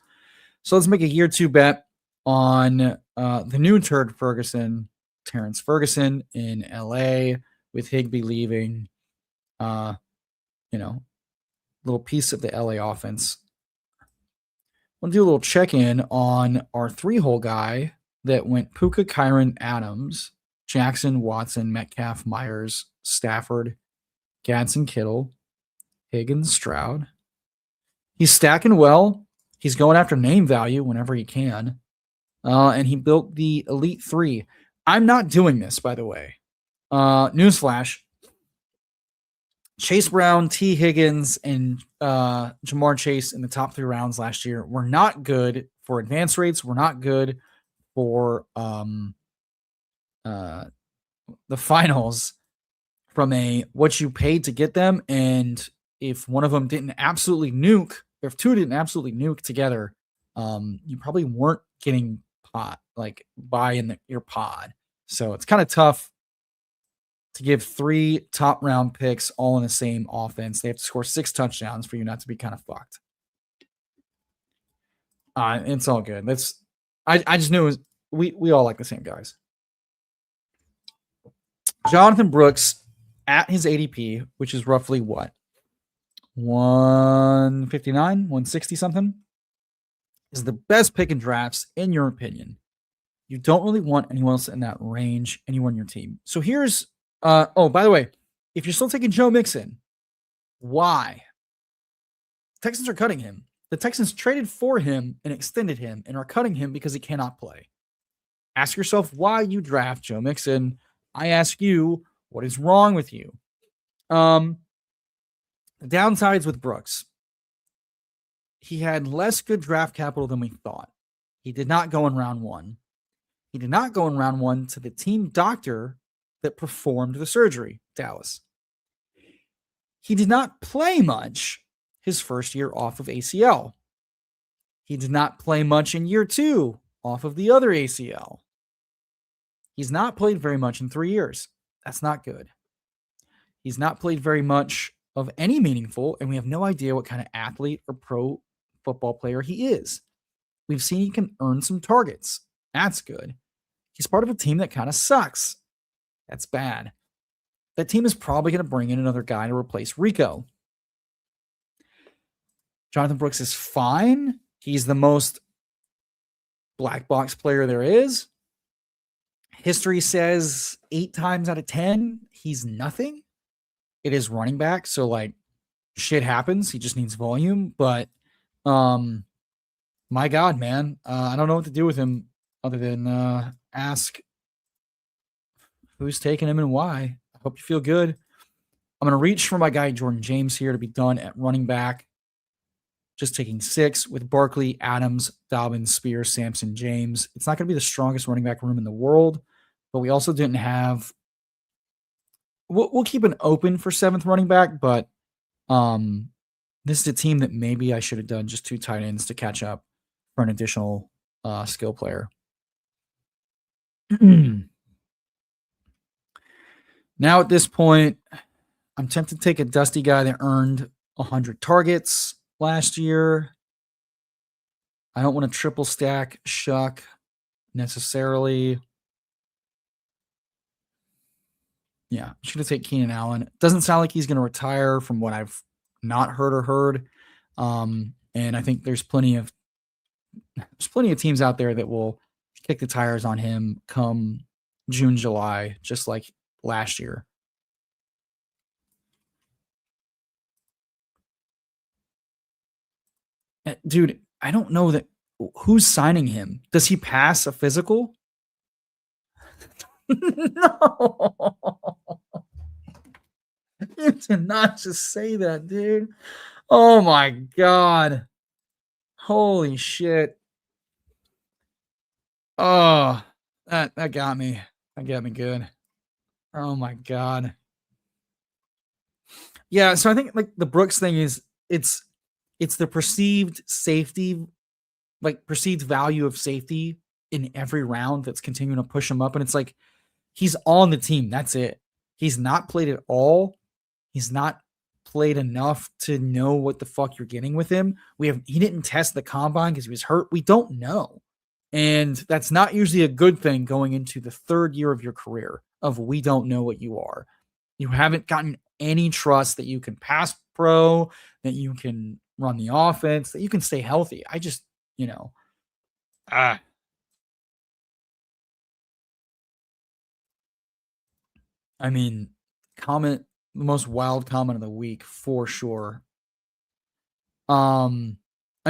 So let's make a year 2 bet on the new turd Ferguson, Terrence Ferguson in LA with Higbee leaving. Little piece of the LA offense. We'll do a little check-in on our 3-hole guy that went Puka, Kyron, Adams, Jackson, Watson, Metcalf, Myers, Stafford, Gadsden, Kittle, Higgins, Stroud. He's stacking well. He's going after name value whenever he can. And he built the Elite 3. I'm not doing this, by the way. Newsflash. Chase Brown, T. Higgins, and Jamar Chase in the top 3 rounds last year were not good for advance rates. Were not good for uh, the finals from a what you paid to get them. And if one of them didn't absolutely nuke, or if two didn't absolutely nuke together, you probably weren't getting buy in your pod. So it's kind of tough to give 3 top round picks all in the same offense. They have to score 6 touchdowns for you not to be kind of fucked. It's all good. I just knew it was, we all like the same guys. Jonathan Brooks at his ADP, which is roughly what? 159, 160 something, is the best pick in drafts, in your opinion. You don't really want anyone else in that range, anyone on your team. So here's, oh, by the way, if you're still taking Joe Mixon, why? Texans are cutting him. The Texans traded for him and extended him and are cutting him because he cannot play. Ask yourself why you draft Joe Mixon. I ask you, what is wrong with you? The downsides with Brooks. He had less good draft capital than we thought. He did not go in round 1. He did not go in round 1 to the team doctor that performed the surgery, Dallas. He did not play much his first year off of ACL. He did not play much in year 2 off of the other ACL. He's not played very much in 3 years. That's not good. He's not played very much of any meaningful, and we have no idea what kind of athlete or pro football player he is. We've seen he can earn some targets. That's good. He's part of a team that kind of sucks. That's bad. That team is probably going to bring in another guy to replace Rico. Jonathan Brooks is fine. He's the most black box player there is. History says 8 times out of 10, he's nothing. It is running back, so like shit happens. He just needs volume. But my God, man, I don't know what to do with him other than ask who's taking him and why. I hope you feel good. I'm going to reach for my guy Jordan James here to be done at running back. Just taking 6 with Barkley, Adams, Dobbins, Spears, Sampson, James. It's not going to be the strongest running back room in the world, but we also didn't have. We'll keep an open for 7th running back, but this is a team that maybe I should have done just 2 tight ends to catch up for an additional skill player. Now at this point, I'm tempted to take a dusty guy that earned 100 targets last year. I don't want to triple stack Shuck necessarily. Yeah, I'm just going to take Keenan Allen. Doesn't sound like he's going to retire from what I've not heard. And I think there's plenty of teams out there that will kick the tires on him come June, July, just like last year. Dude, I don't know that who's signing him. Does he pass a physical? No. You did not just say that, dude. Oh my God. Holy shit. Oh, that got me. That got me good. Oh my God. Yeah, so I think like the Brooks thing is it's the perceived safety, like perceived value of safety in every round that's continuing to push him up. And it's like he's on the team. That's it. He's not played at all. He's not played enough to know what the fuck you're getting with him. He didn't test the combine because he was hurt. We don't know. And that's not usually a good thing going into the 3rd year of your career of we don't know what you are. You haven't gotten any trust that you can pass pro, that you can run the offense, that you can stay healthy. I just, I mean, the most wild comment of the week for sure. I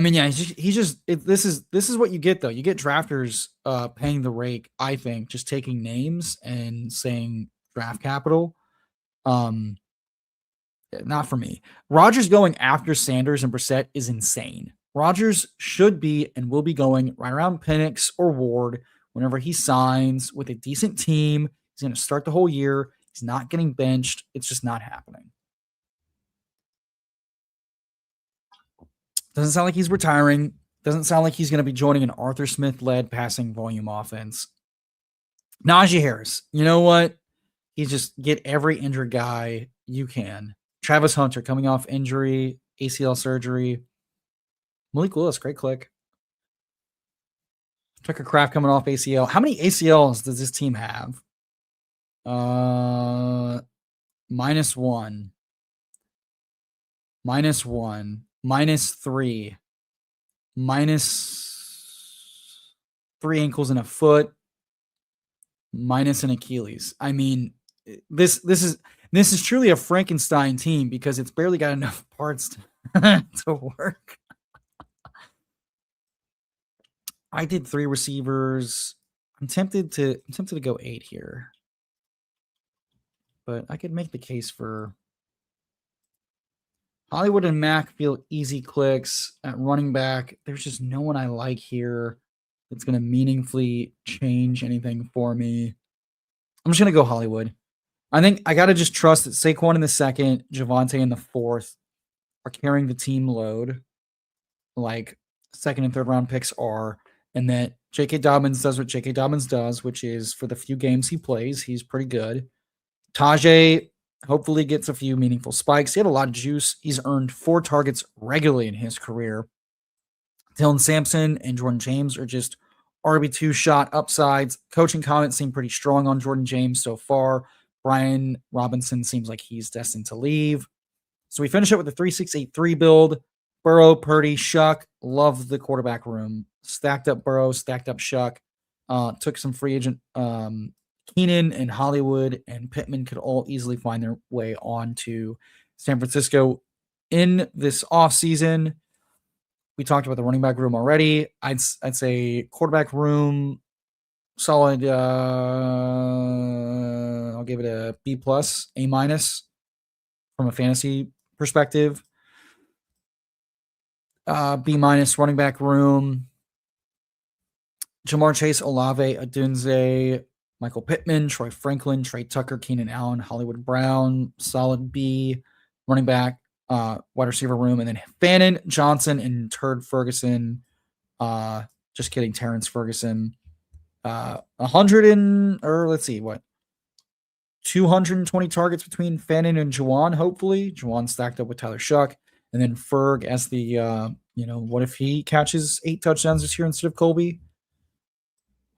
mean, yeah, this is what you get though. You get drafters paying the rake, I think, just taking names and saying draft capital. Not for me. Rodgers going after Sanders and Brissett is insane. Rodgers should be and will be going right around Penix or Ward whenever he signs with a decent team. He's going to start the whole year. He's not getting benched. It's just not happening. Doesn't sound like he's retiring. Doesn't sound like he's going to be joining an Arthur Smith-led passing volume offense. Najee Harris. You know what? You just get every injured guy you can. Travis Hunter coming off injury, ACL surgery. Malik Willis, great click. Tucker Kraft coming off ACL. How many ACLs does this team have? -1. -1. -3. -3 ankles and a foot. Minus an Achilles. I mean, this is truly a Frankenstein team because it's barely got enough parts to work. I did 3 receivers. I'm tempted to go 8 here. But I could make the case for Hollywood and Mack feel easy clicks at running back. There's just no one I like here that's going to meaningfully change anything for me. I'm just going to go Hollywood. I think I got to just trust that Saquon in the second, Javonte in the fourth are carrying the team load like second and third round picks are, and that J.K. Dobbins does what J.K. Dobbins does, which is for the few games he plays, he's pretty good. Tajay hopefully gets a few meaningful spikes. He had a lot of juice. He's earned 4 targets regularly in his career. Dylan Sampson and Jordan James are just RB2 shot upsides. Coaching comments seem pretty strong on Jordan James so far. Brian Robinson seems like he's destined to leave. So we finish up with a 3-6-8-3 build. Burrow, Purdy, Shuck. Love the quarterback room. Stacked up Burrow, stacked up Shuck. Took some free agent. Keenan and Hollywood and Pittman could all easily find their way on to San Francisco in this offseason. We talked about the running back room already. I'd say quarterback room, solid. I'll give it a B+, A- from a fantasy perspective. B- running back room. Jamar Chase, Olave, Adunze, Michael Pittman, Troy Franklin, Trey Tucker, Keenan Allen, Hollywood Brown, solid B. Running back, wide receiver room, and then Fannin, Johnson, and Turd Ferguson. Just kidding, Terrence Ferguson. 220 targets between Fannin and Juwan, hopefully. Juwan stacked up with Tyler Shuck. And then Ferg as the, what if he catches 8 touchdowns this year instead of Colby?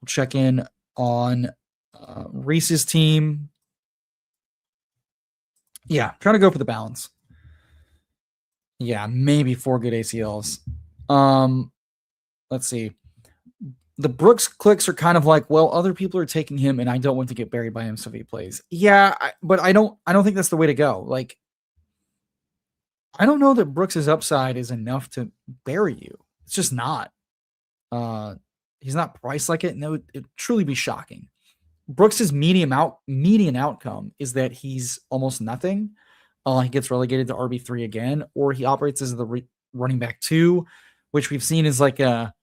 We'll check in on Reese's team. Yeah, trying to go for the balance. Yeah, maybe 4 good ACLs. Let's see. The Brooks clicks are kind of like, well, other people are taking him, and I don't want to get buried by him, so he plays. Yeah, but I don't think that's the way to go. Like, I don't know that Brooks's upside is enough to bury you. It's just not. He's not priced like it, and it'd truly be shocking. Brooks's median outcome is that he's almost nothing. He gets relegated to RB3 again, or he operates as the running back 2, which we've seen is like a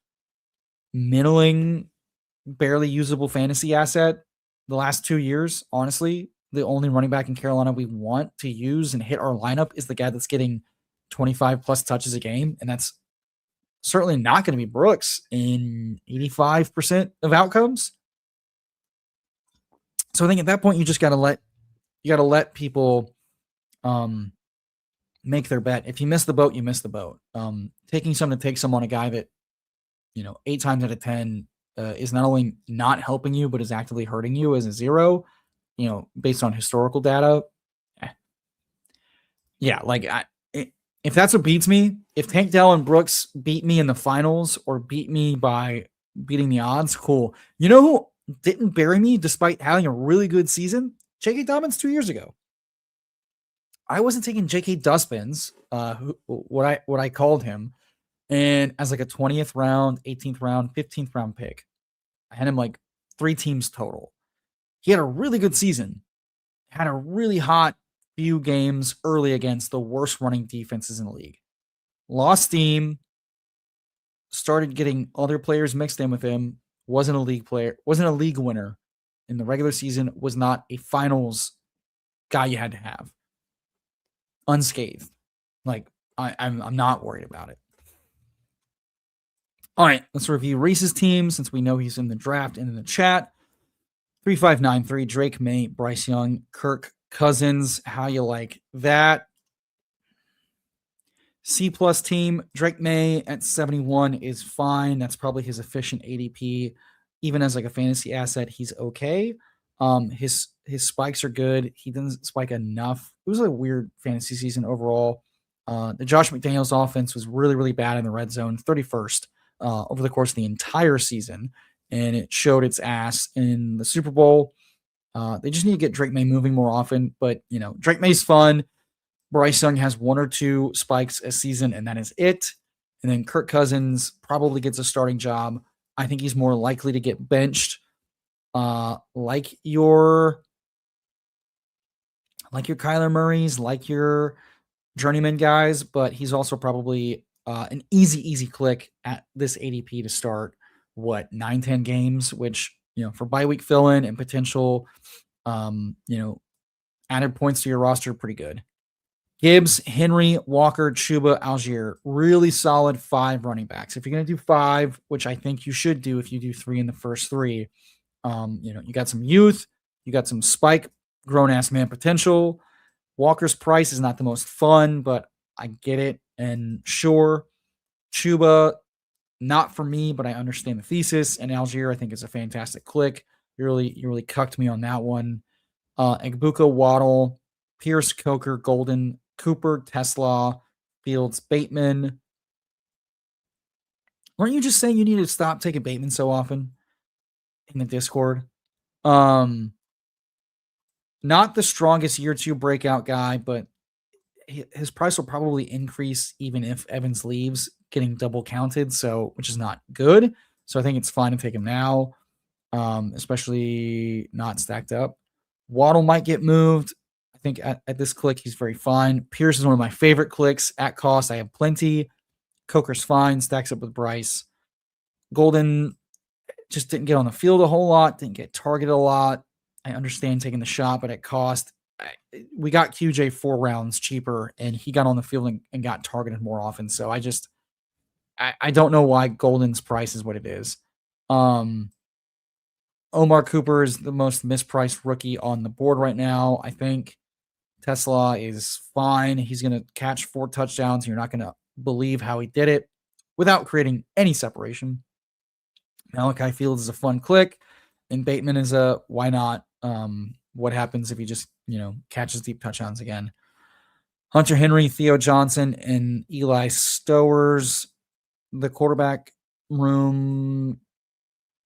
middling, barely usable fantasy asset the last 2 years. Honestly, the only running back in Carolina we want to use and hit our lineup is the guy that's getting 25 plus touches a game, and that's certainly not going to be Brooks in 85% of outcomes. So I think at that point you just got to let people make their bet. If you miss the boat, you miss the boat. Taking someone to take someone, a guy that 8 times out of 10 is not only not helping you but is actively hurting you as a 0. Based on historical data. Yeah, like if that's what beats me, if Tank Dell and Brooks beat me in the finals or beat me by beating the odds, cool. You know who didn't bury me despite having a really good season? J.K. Dobbins 2 years ago. I wasn't taking J.K. Dustbins, what I called him, and as like a 20th round, 18th round, 15th round pick. I had him like 3 teams total. He had a really good season. Had a really hot few games early against the worst running defenses in the league. Lost steam, started getting other players mixed in with him, wasn't a league player, wasn't a league winner in the regular season, was not a finals guy you had to have. Unscathed. Like, I'm not worried about it. All right, let's review Reese's team since we know he's in the draft and in the chat. 3593, Drake May, Bryce Young, Kirk Cousins. How you like that? C plus team, Drake May at 71 is fine. That's probably his efficient ADP. Even as like a fantasy asset, he's okay. His spikes are good. He doesn't spike enough. It was a weird fantasy season overall. The Josh McDaniels offense was really, really bad in the red zone, 31st over the course of the entire season, and it showed its ass in the Super Bowl. They just need to get Drake May moving more often, but Drake May's fun. Bryce Young has one or two spikes a season, and that is it. And then Kirk Cousins probably gets a starting job. I think he's more likely to get benched, like your Kyler Murray's, like your journeyman guys, but he's also probably an easy click at this ADP to start 9-10 games, which for bye week fill in and potential added points to your roster, pretty good. Gibbs, Henry, Walker, Chuba, Algier, really solid 5 running backs. If you're going to do 5, which I think you should do if you do 3 in the first 3, you got some youth, you got some spike, grown-ass man potential. Walker's price is not the most fun, but I get it. And sure, Chuba, not for me, but I understand the thesis. And Algier, I think, is a fantastic click. You really cucked me on that one. Egbuka, Waddle, Pierce, Coker, Golden, Cooper, Tesla, Fields, Bateman. Weren't you just saying you need to stop taking Bateman so often in the Discord? Not the strongest year 2 breakout guy, but his price will probably increase even if Evans leaves, getting double counted, which is not good. So I think it's fine to take him now, especially not stacked up. Waddle might get moved. I think at this click, he's very fine. Pierce is one of my favorite clicks. At cost, I have plenty. Coker's fine, stacks up with Bryce. Golden just didn't get on the field a whole lot, didn't get targeted a lot. I understand taking the shot, but at cost, we got QJ 4 rounds cheaper, and he got on the field and got targeted more often. So I don't know why Golden's price is what it is. Omar Cooper is the most mispriced rookie on the board right now, I think. Tesla is fine. He's going to catch 4 touchdowns. You're not going to believe how he did it without creating any separation. Malachi Fields is a fun click, and Bateman is a why not? What happens if he just catches deep touchdowns again? Hunter Henry, Theo Johnson, and Eli Stowers. The quarterback room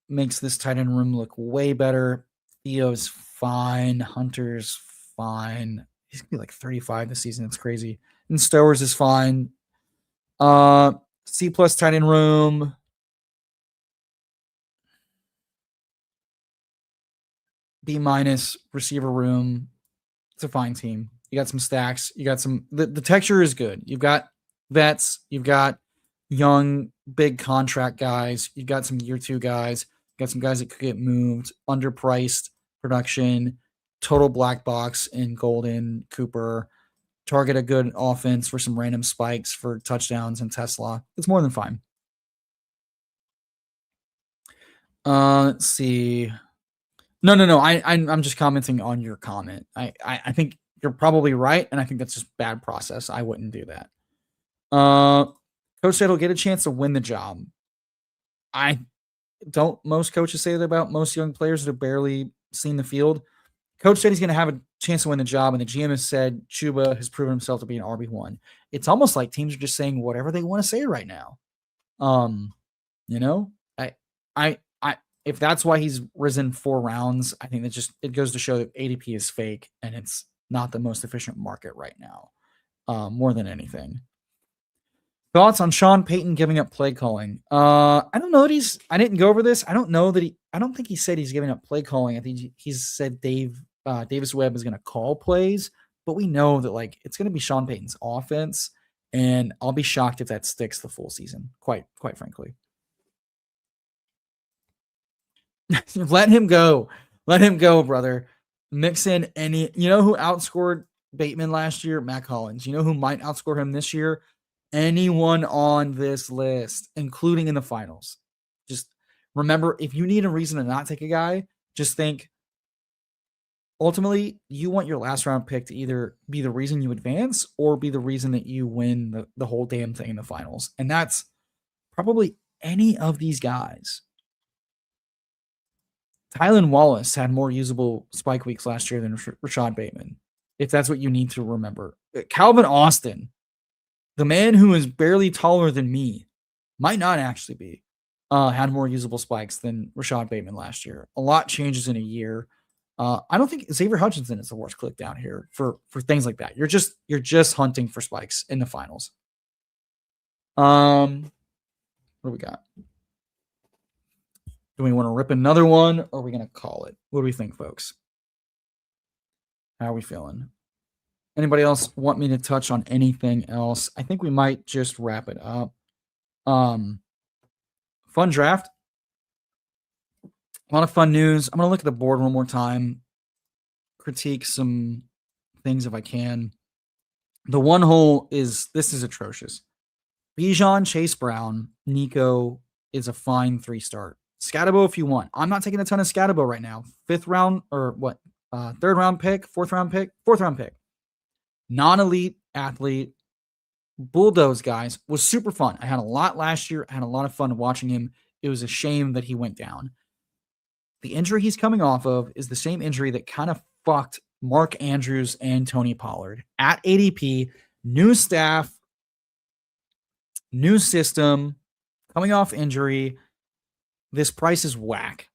makes this tight end room look way better. Theo's fine. Hunter's fine. He's going to be like 35 this season. It's crazy. And Stowers is fine. C plus tight end room. B minus receiver room. It's a fine team. You got some stacks. You got some. The texture is good. You've got vets. You've got young, big contract guys. You've got some year 2 guys. You got some guys that could get moved. Underpriced production. Total black box in Golden, Cooper. Target a good offense for some random spikes for touchdowns and Tesla. It's more than fine. Let's see. No. I'm just commenting on your comment. I think you're probably right, and I think that's just bad process. I wouldn't do that. Coach said he'll get a chance to win the job. Don't most coaches say that about most young players that have barely seen the field? Coach said he's going to have a chance to win the job, and the GM has said Chuba has proven himself to be an RB1. It's almost like teams are just saying whatever they want to say right now. If that's why he's risen 4 rounds, I think it goes to show that ADP is fake and it's not the most efficient market right now, more than anything. Thoughts on Sean Payton giving up play calling? I don't know that I didn't go over this. I don't think he said he's giving up play calling. I think he said Davis Webb is going to call plays, but we know that like it's going to be Sean Payton's offense, and I'll be shocked if that sticks the full season. Quite frankly. Let him go. Let him go, brother. Mix in any. You know who outscored Bateman last year? Matt Collins. You know who might outscore him this year? Anyone on this list, including in the finals. Just remember, if you need a reason to not take a guy, just think ultimately you want your last round pick to either be the reason you advance or be the reason that you win the whole damn thing in the finals. And that's probably any of these guys. Tylan Wallace had more usable spike weeks last year than Rashad Bateman, if that's what you need to remember. Calvin Austin, the man who is barely taller than me, might not actually be, had more usable spikes than Rashad Bateman last year. A lot changes in a year. I don't think Xavier Hutchinson is the worst click down here for things like that. You're just hunting for spikes in the finals. What do we got? Do we want to rip another one, or are we going to call it? What do we think, folks? How are we feeling? Anybody else want me to touch on anything else? I think we might just wrap it up. Fun draft. A lot of fun news. I'm going to look at the board one more time, critique some things if I can. The one hole is atrocious. Bijan, Chase Brown, Nico is a fine 3-start. Scatabo if you want. I'm not taking a ton of Scatabo right now. 5th round or what? 3rd round pick, 4th round pick, 4th round pick. Non-elite athlete. Bulldoze guys was super fun. I had a lot last year. I had a lot of fun watching him. It was a shame that he went down. The injury he's coming off of is the same injury that kind of fucked Mark Andrews and Tony Pollard. At ADP, new staff, new system, coming off injury. This price is whack.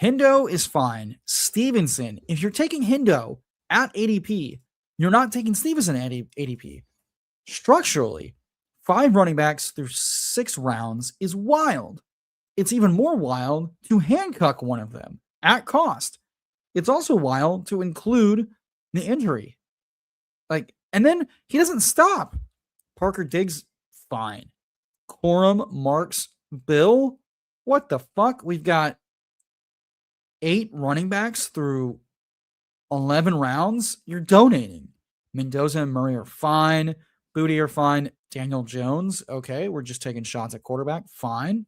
Hendo is fine. Stevenson, if you're taking Hendo at ADP, you're not taking Stevenson at ADP. Structurally, 5 running backs through 6 rounds is wild. It's even more wild to handcuff one of them at cost. It's also wild to include the injury. And then he doesn't stop. Parker Diggs, fine. Corum, Marks, Bill, what the fuck? We've got 8 running backs through 11 rounds. You're donating. Mendoza and Murray are fine. Booty are fine. Daniel Jones, okay. We're just taking shots at quarterback. Fine.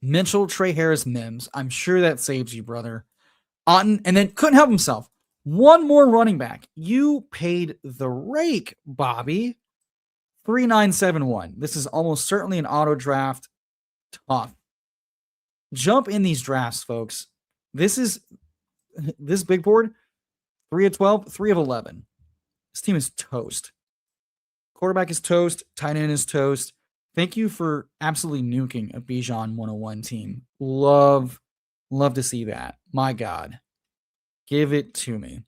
Mitchell, Trey Harris, Mims. I'm sure that saves you, brother. Otten, and then couldn't help himself. One more running back. You paid the rake, Bobby. 3971. This is almost certainly an auto draft. Tough. Jump in these drafts, folks. This big board, 3 of 12, 3 of 11. This team is toast. Quarterback is toast. Tight end is toast. Thank you for absolutely nuking a Bijan 101 team. Love to see that. My God. Give it to me.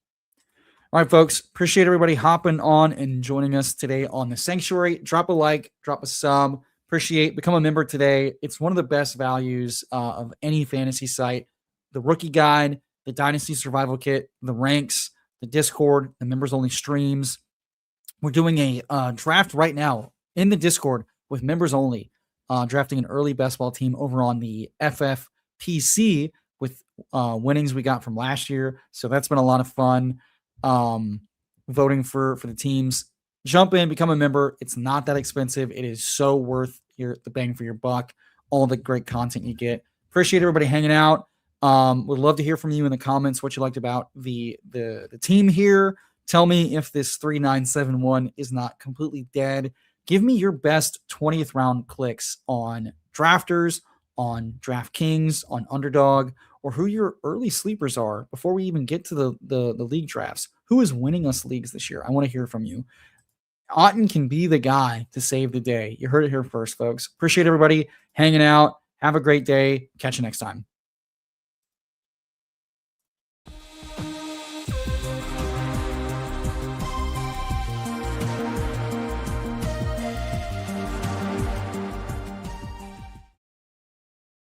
All right, folks. Appreciate everybody hopping on and joining us today on the Sanctuary. Drop a like, drop a sub. Become a member today. It's one of the best values of any fantasy site. The rookie guide, the Dynasty survival kit, the ranks, the Discord, the members only streams. We're doing a draft right now in the Discord with members only, drafting an early best ball team over on the FFPC with winnings we got from last year. So that's been a lot of fun. Voting for the teams. Jump in, become a member. It's not that expensive. It is so worth the bang for your buck. All the great content you get. Appreciate everybody hanging out. Would love to hear from you in the comments what you liked about the team here. Tell me if this 3971 is not completely dead. Give me your best 20th round clicks on Drafters, on DraftKings, on Underdog, or who your early sleepers are before we even get to the league drafts. Who is winning us leagues this year? I want to hear from you. Otten can be the guy to save the day. You heard it here first, folks. Appreciate everybody hanging out. Have a great day. Catch you next time.